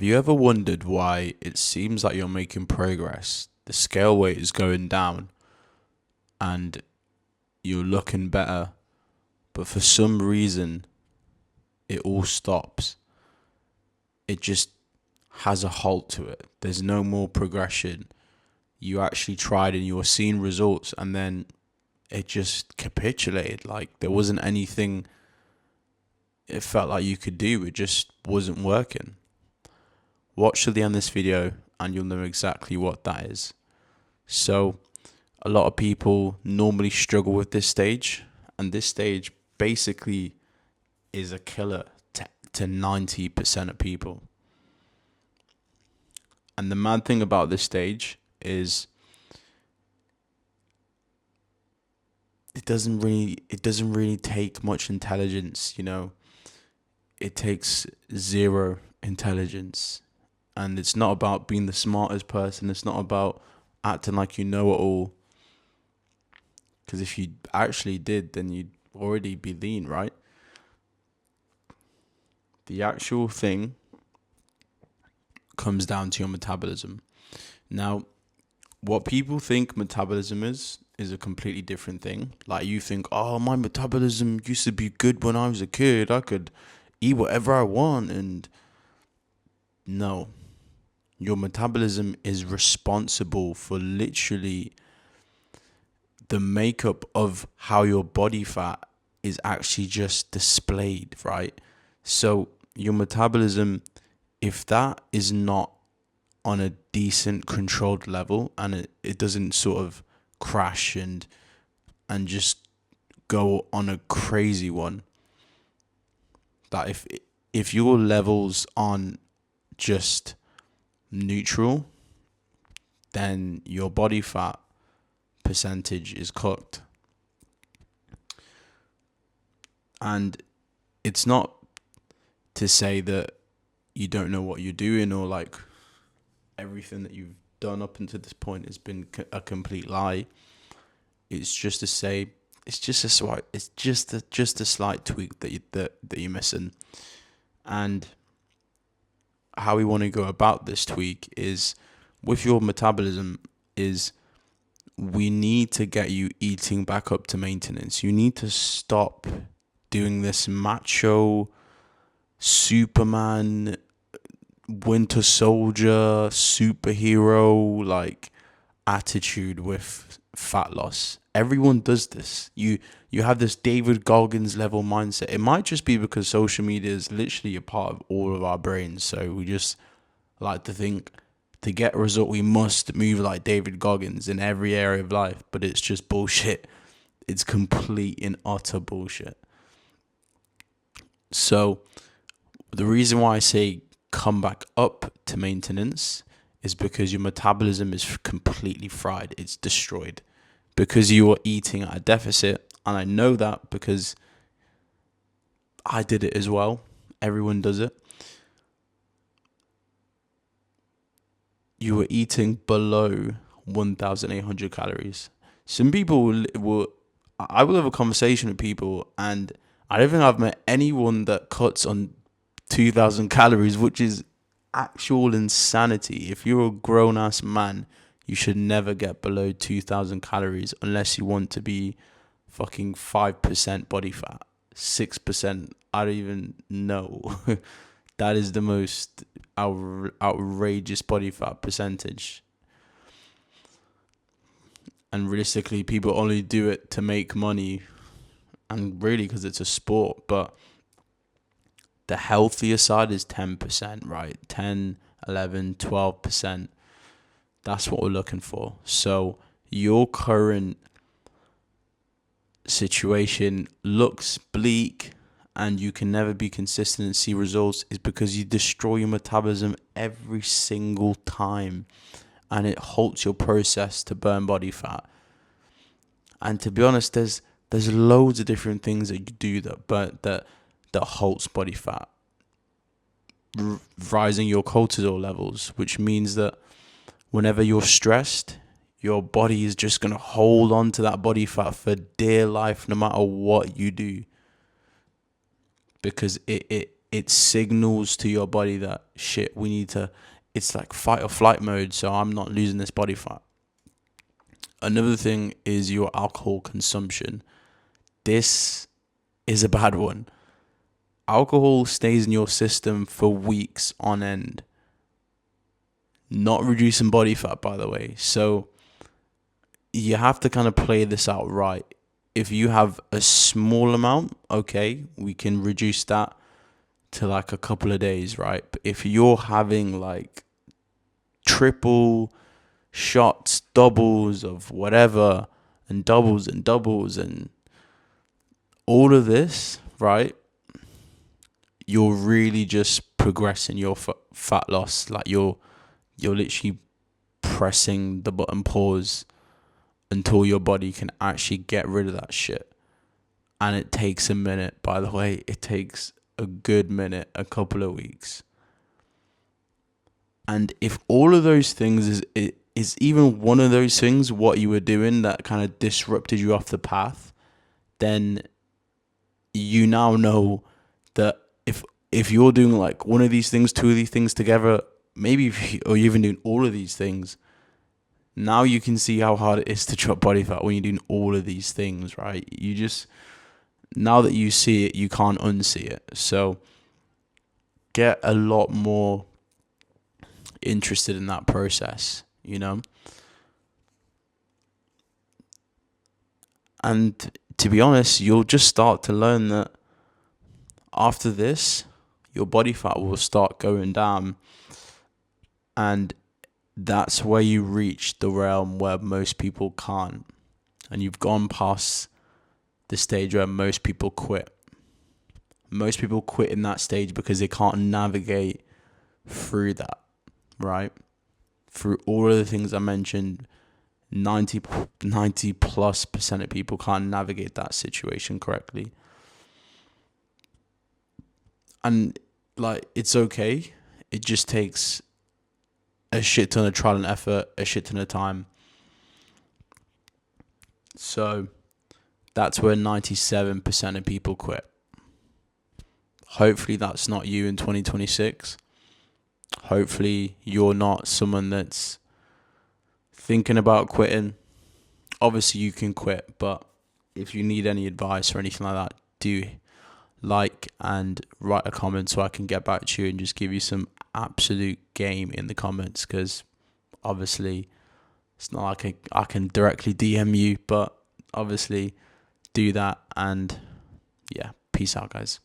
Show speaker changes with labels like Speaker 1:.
Speaker 1: Have you ever wondered why it seems like you're making progress? The scale weight is going down and you're looking better, but for some reason it all stops. It just has a halt to it. There's no more progression. You actually tried and you were seeing results, and then it just capitulated. Like there wasn't anything it felt like you could do. It just wasn't working. Watch to the end of this video and you'll know exactly what that is. So, a lot of people normally struggle with this stage, and this stage basically is a killer to 90% of people. And the mad thing about this stage is it doesn't really take much intelligence, you know. It takes zero intelligence. And it's not about being the smartest person. It's not about acting like you know it all. Because if you actually did, then you'd already be lean, right? The actual thing comes down to your metabolism. Now, what people think metabolism is a completely different thing. Like you think, oh, my metabolism used to be good when I was a kid. I could eat whatever I want. And no, your metabolism is responsible for literally the makeup of how your body fat is actually just displayed, right? So your metabolism, if that is not on a decent controlled level and it doesn't sort of crash and just go on a crazy one, that if your levels on just neutral, then your body fat percentage is cooked. And it's not to say that you don't know what you're doing or like everything that you've done up until this point has been a complete lie. It's just to say it's just a slight tweak that you're missing. And how we want to go about this tweak is with your metabolism is we need to get you eating back up to maintenance. You need to stop doing this macho Superman, Winter Soldier, superhero like attitude with fat loss. Everyone does this. You have this David Goggins level mindset. It might just be because social media is literally a part of all of our brains. So we just like to think to get a result we must move like David Goggins in every area of life, but it's just bullshit. It's complete and utter bullshit. So the reason why I say come back up to maintenance is because your metabolism is completely fried. It's destroyed because you are eating at a deficit. And I know that because I did it as well. Everyone does it. You were eating below 1,800 calories. Some people I will have a conversation with people, and I don't think I've met anyone that cuts on 2,000 calories, which is actual insanity. If you're a grown ass man, you should never get below 2,000 calories unless you want to be fucking 5% body fat, 6%. I don't even know. That is the most outrageous body fat percentage. And realistically, people only do it to make money and really because it's a sport. But the healthier side is 10%, right? 10, 11, 12%. That's what we're looking for. So your current situation looks bleak and you can never be consistent and see results is because you destroy your metabolism every single time and it halts your process to burn body fat. And to be honest, there's loads of different things that you do that halts body fat. Rising your cortisol levels, which means that whenever you're stressed, your body is just going to hold on to that body fat for dear life no matter what you do, because it signals to your body that shit, we need to, it's like fight or flight mode, so I'm not losing this body fat. Another thing is your alcohol consumption. This is a bad one. Alcohol stays in your system for weeks on end. Not reducing body fat, by the way. So you have to kind of play this out right. If you have a small amount, okay, we can reduce that to like a couple of days, right? But if you're having like triple shots, doubles of whatever, and doubles and all of this, right? You're really just progressing your fat loss. Like you're literally pressing the button pause until your body can actually get rid of that shit. And it takes a minute, by the way. It takes a good minute, a couple of weeks. And if all of those things is even one of those things what you were doing that kind of disrupted you off the path, then you now know that if you're doing like one of these things, two of these things together, maybe or you're even doing all of these things, now you can see how hard it is to drop body fat when you're doing all of these things, right? You just, now that you see it, you can't unsee it. So get a lot more interested in that process, you know? And to be honest, you'll just start to learn that after this, your body fat will start going down. And that's where you reach the realm where most people can't. And you've gone past the stage where most people quit. Most people quit in that stage because they can't navigate through that, right? Through all of the things I mentioned, 90 plus percent of people can't navigate that situation correctly. And like, it's okay. It just takes a shit ton of trial and effort, a shit ton of time. So that's where 97% of people quit. Hopefully that's not you in 2026. Hopefully you're not someone that's thinking about quitting. Obviously you can quit, but if you need any advice or anything like that, do like and write a comment so I can get back to you and just give you some absolute game in the comments, because obviously it's not like I can directly DM you, but obviously do that. And yeah, peace out, guys.